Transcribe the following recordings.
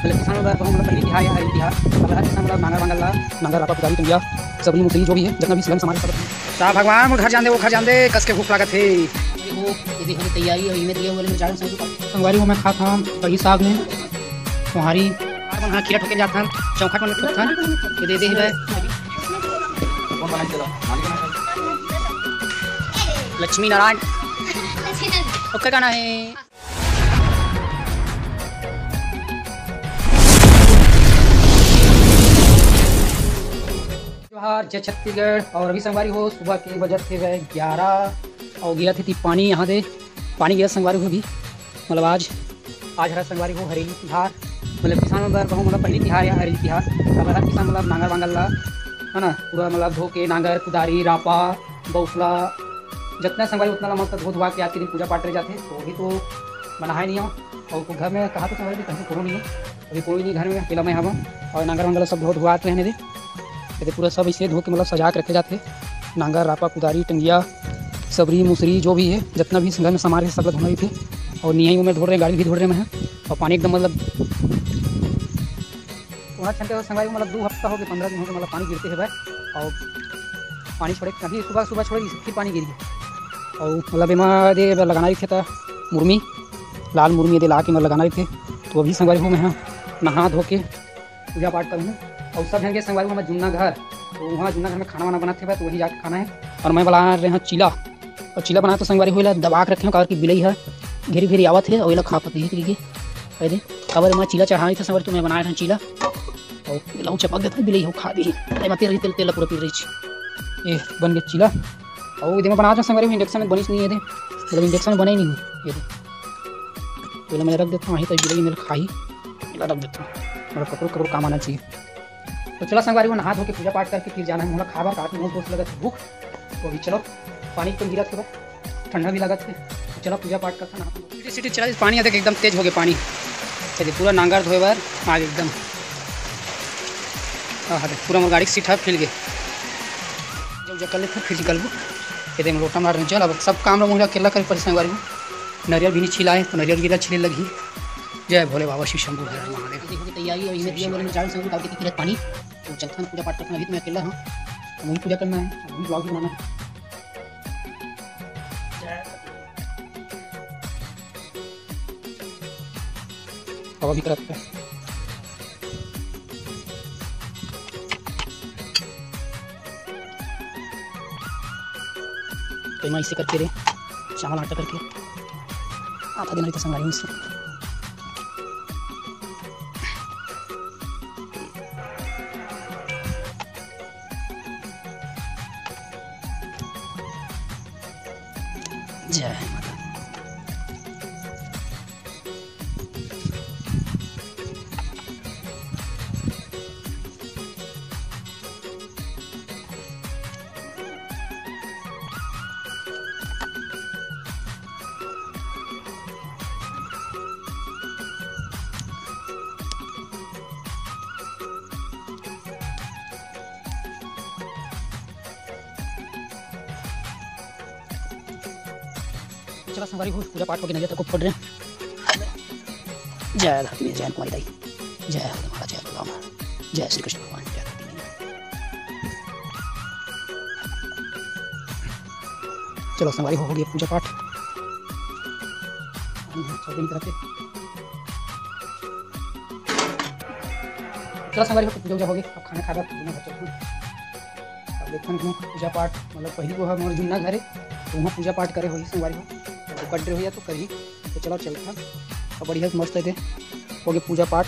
मतलब किसान लोग मतलब पहले तिहार या तिहार अब हर किसान मतलब नांगर रापा पुदारी टंगिया सबरी मुसरी जो भी है जितना भी सिलन समाज सब सा भगवान मोर घर जान दे वो घर जान दे कस के भूख लागत है वो यदि हमें तैयारी और इमे दिए वाले जान संगवारी वो मैं खाता हूं कड़ी साग में तुम्हारी वहां खीरा ठोके जाता हूं चौखट में ठोकता ये दे दे है कौन बना चला लक्ष्मी नारायण ओके गाना है जय छत्तीसगढ़। और अभी संगवारी हो सुबह के बजे थे गए 11 और गिरा थी पानी यहाँ दे पानी गिरा संगवारी हो भी मतलब आज हरा संगवारी हो हरेली तिहार मतलब किसान मतलब पहली तिहार या हरेली तिहार अब हर किसान मतलब नांगर वांगल ला है ना पूरा मतलब धो के नांगर कुदारी रापा बौसला जितना संगवारी उतना मतलब धो धुआ के आज के दिन पूजा पाठ रह जाते तो वही तो बना है नहीं हो और घर में कहा तो संगवारी कहीं करो नहीं है अभी कोई नहीं घर में अकेला मैं हम और नांगर वांगल सब धो धुआ रहने दे पूरा सब इसे धो के मतलब सजा के रखे जाते नांगर रापा कुदारी टंगिया सबरी मुसरी जो भी है जितना भी घर में सामान है सब लोग धोना ही थे और निहाई में धो रहे गाड़ी भी धो रहे हैं और पानी एकदम मतलब थोड़ा चलते संगवारी मतलब 2 हफ्ता हो गए 15 दिन हो गए मतलब पानी गिरते हैं भाई और पानी छोड़े अभी सुबह छोड़े फिर पानी गिरी और मतलब बीमार दे लगाना ही थे मुर्मी लाल मुर्मी दे ला के मतलब लगाना ही थे तो अभी संगवारी हो मैं नहा धो के पूजा पाठ करूँ और सब हैं संगवारी में जुन्ना घर तो वहाँ जुन्ना घर में खाना वाना बनाते हुए तो वही जाके खाना है और मैं बना रहे हैं चीला और चीला बना तो संगवारी हुई दबा के रखे हैं की बिलई है घेरी घेरी आवत है और खा पाती है कह खबर मैं चीला चढ़ाई था संगवारी तो मैं बनाया था चीला और लहू चपक देता बिलई हो खा दी रही तेल तेल पूरा पी रही ये बन गया चीला और इधर मैं बना था संगवारी इंडक्शन में बनी नहीं है मतलब इंडक्शन में बने ही नहीं ये पहले मैं रख देता हूँ वहीं तक बिलई मेरे खाई रख देता हूँ मेरा कपड़ों काम आना चाहिए तो चलो संगवारी को नहा धो के पूजा पाठ करके फिर जाना है मतलब खावा काट में दोस्त लगा भूख तो अभी चलो पानी तो गिरा थोड़ा ठंडा भी लगा थे तो चलो पूजा पाठ करता ना सिटी चला पानी आता एकदम तेज हो गया पानी चलिए पूरा नांगर धोए बार आगे एकदम हाँ पूरा मोर गाड़ी सीट है फिल गए जब कर लेते फिर निकल एकदम लोटा मार रहे चल अब सब काम लोग अकेला कर पड़े संगवारी में नारियल भी नहीं छिलाए तो नारियल गिरा छिले लगी जय भोले बाबा शिव शंभू महादेव की तैयारी और इन्हें दिया मेरे चार संग काट के पानी तो चलता पूजा पाठ करना अभी तो मैं अकेला हूँ तो वही पूजा करना है वही ब्लॉग बनाना है हवा भी करता है तो मैं इसे करके रहे चावल आटा करके आता दिन तो संगाई से जय माता चला संगवारी हो पूजा पाठ होकर नजर तक फोड़ रहे हैं जय धरती में जय कुमारी दाई जय महाराज जय भगवान जय श्री कृष्ण भगवान जय धरती में चलो संगवारी हो गया पूजा पाठ चलो संगवारी हो पूजा हो गई अब खाना खा रहा अब देखते हैं पूजा पाठ मतलब पहली को है मोर जुन्ना घर है तो वहाँ पूजा पाठ करे हुई संगवारी हो तो बर्थडे हो तो करी तो चलो चलता और बढ़िया मस्त है हो गया पूजा पाठ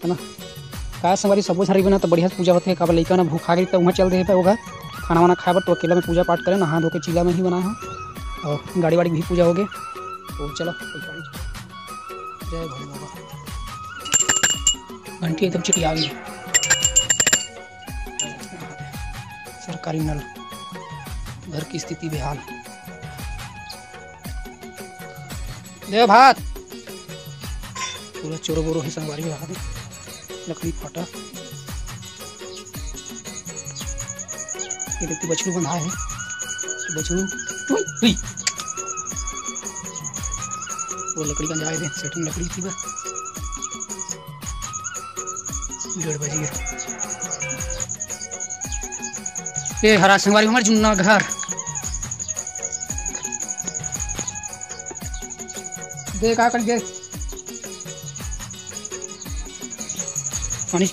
है ना का संगवारी सब सारी बना तो बढ़िया पूजा होती है कब लड़का ना भूखा गई तो वहाँ चल रहे होगा खाना वाना खाए तो अकेला में पूजा पाठ करें नहा धो के चीला में ही बना है और गाड़ी वाड़ी भी पूजा हो गई तो चलो जय भोले बाबा घंटी एकदम चिटी आ गई सरकारी नल घर की स्थिति बेहाल देव भात पूरा चोरो बोरो है संगवारी में लकड़ी फाटा ये देखते बछड़ू बंधा है तो बछड़ू वो लकड़ी का जाए थे सेटिंग लकड़ी थी बस 1:30 बज गए। ये हरा संगवारी हमारे जुन्ना घर देख आ कर दे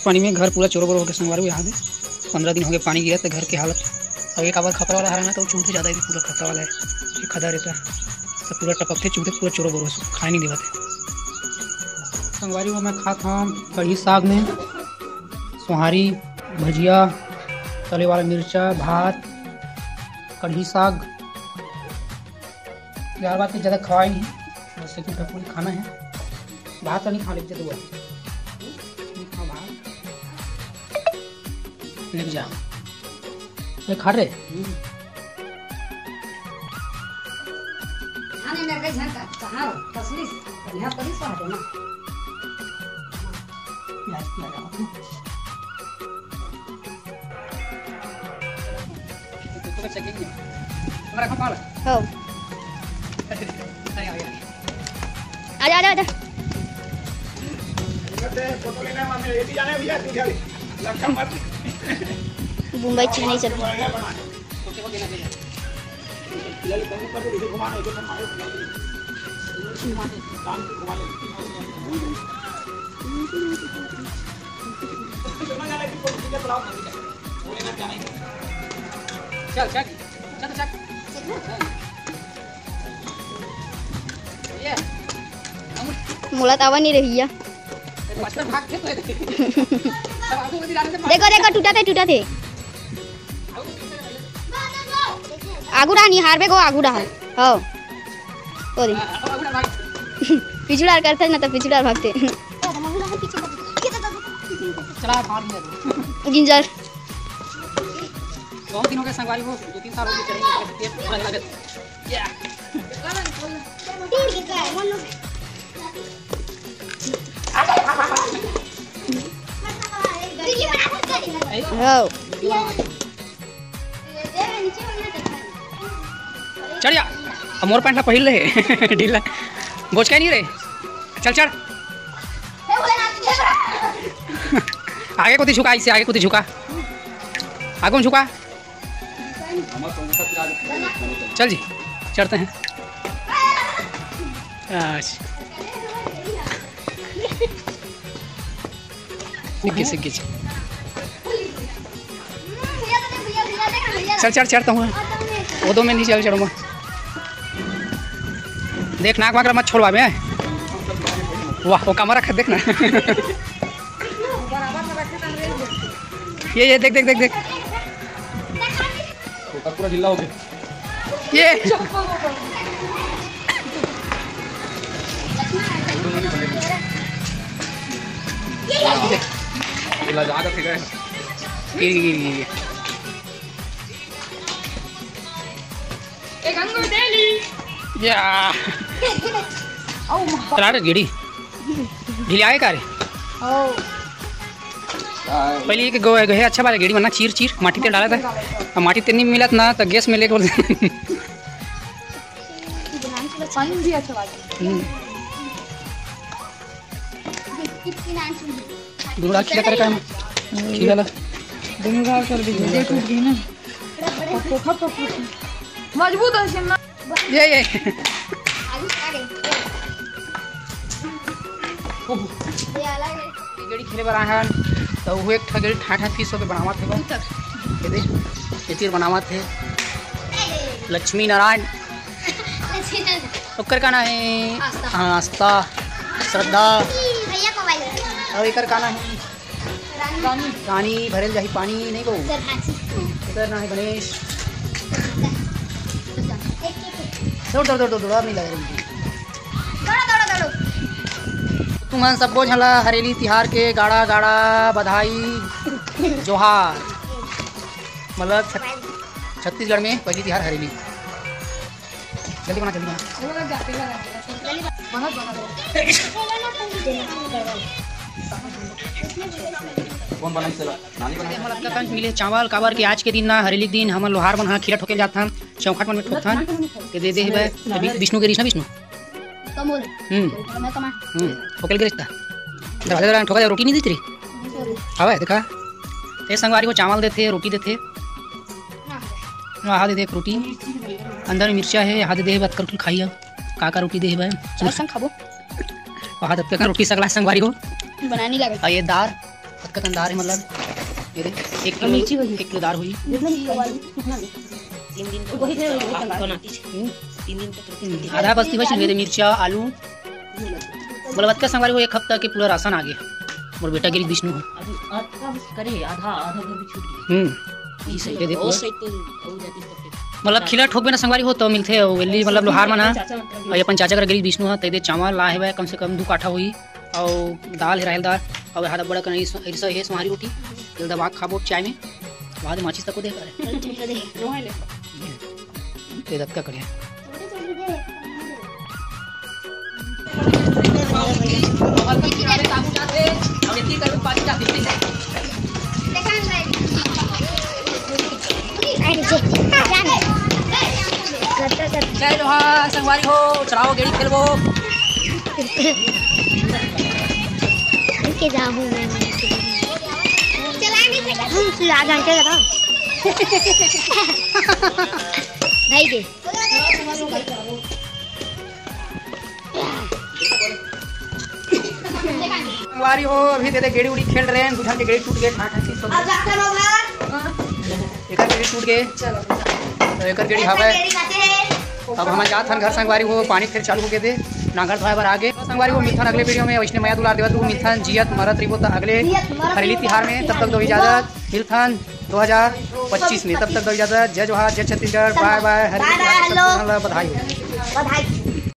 पानी में घर पूरा चोरो बोरो होकर संगवारी को याद है। 15 दिन हो गए पानी गिरा तो घर की हालत। और एक आवाज खतरा वाला हरा ना तो चूहे ज़्यादा भी पूरा खतरा वाला है। ये खदा रहता है तो पूरा टपकते चूहे पूरा चोरो बोरो खाए नहीं देते। संगवारी को मैं खाता हूँ कढ़ी साग में सोहारी भजिया तले वाला मिर्चा भात कढ़ी साग। यार बात ज़्यादा खवाए नहीं बस लेकिन पूरी खाना है। भात तो नहीं खा लेते तो लेके जा ये खा रहे आजा मुंबई चेन्नई चल चल मुला तावा नहीं रही है। देखो टूटा थे आगू रहा नहीं हार पे को आगू रहा हो ओरी पिछड़ा करते ना तो पिछड़ा भागते गिंजर 2 दिन हो गए संगवारी को 2-3 साल हो गए चढ़ जा मोर पैंट पहिल रहे ढीला बोझ क्या नहीं रहे चल आगे को झुका इससे आगे को झुका आगे झुका चल जी चढ़ते हैं। चल चढ़ता हूँ वो 2 में नहीं चढ़ूँगा। देख नाक वाक मत छोड़वा में वाह वो कमरा रख देखना ये देख पूरा ढीला हो गया ये चला रहे गिड़ी ढीले आगे का रे पहले एक गहे अच्छा बात गिड़ी वरना चीर माटी तेल डाला था और माटी तेल नहीं मिला ना तो गैस में लेकर दूड़ा खिला कर का खिला दूंगा कर दी टूट गई ना मजबूत है ना ये गेड़ी खेले बर आए तो वो एक गेड़ी ठाठा फीस होकर बनावा थे ये तीर बनावा थे लक्ष्मी नारायण ओकर का ना है आस्था श्रद्धा और एक का ना है रानी भरेल जाही पानी नहीं को इधर ना है गणेश दौड़ नहीं लगे तुम सबको झला हरेली तिहार के गाड़ा बधाई जोहार। मतलब छत्तीसगढ़ में पहली तिहार हरेली। जल्दी बना मिले चावल काबर के आज के दिन ना हरेली दिन हम लोहार बना खीरा ठोके जाता चौखट मन में ठोकता के दे विष्णु के विष्णु ठोकल के रिश्ता दरवाजा ठोका रोटी नहीं दी तेरी हवा देखा ये संगवारी को चावल देते रोटी देते आहा दे एक रोटी अंदर में मिर्चा है आहा दे बात कर खाइए काका रोटी दे भाई संग खाबो आहा दे रोटी सगला संगवारी को बनानी लगे और ये दार पत्का दार है मतलब ये दे 1 किलो दार हुई 3 दिन तो वही बनाती 3 दिन तक आधा बस्ती भाई मिर्चा आलू बोला बत्का संगवारी को 1 हफ्ता के पूरा राशन आ गया मोर बेटा गिरी विष्णु करे आधा आधा घर भी छूट गया ये देखो मतलब खिला ठोक ना संगवारी हो तो मिलते वेली मतलब लोहार मना और अपन चाचा कर गरीब विष्णु है ते चावल ला है कम से कम 2 काठा हुई और दाल है राहल दाल और हाथ बड़ा कहीं ऐसा है सुहारी रोटी जल दबा खाबो चाय में बाद माचिस तक को दे करे ते दत्का करिया जय लोहार संगवारी हो चलाओ गेड़ी खेलबो के जाऊं मैं चला नहीं सकता आ घंटे का नहीं दे संगवारी हो अभी दे गेड़ी उड़ी खेल रहे हैं दूसरा के गेड़ी टूट गए एक गेड़ी टूट गए तो एक गेड़ी हवा अब हम जात हन घर संगवारी हो पानी फिर चालू हो गए थे नांगर धोए बार आगे संगवारी को मिथन अगले वीडियो में वैष्णव मैया दुलार देवत मिथन जियत मरत रिबो अगले हरेली तिहार में तब तक दो इजाजत मिलथन 2025 में तब तक दो इजाजत जय जोहार जय छत्तीसगढ़ बाय बाय हरेली बधाई।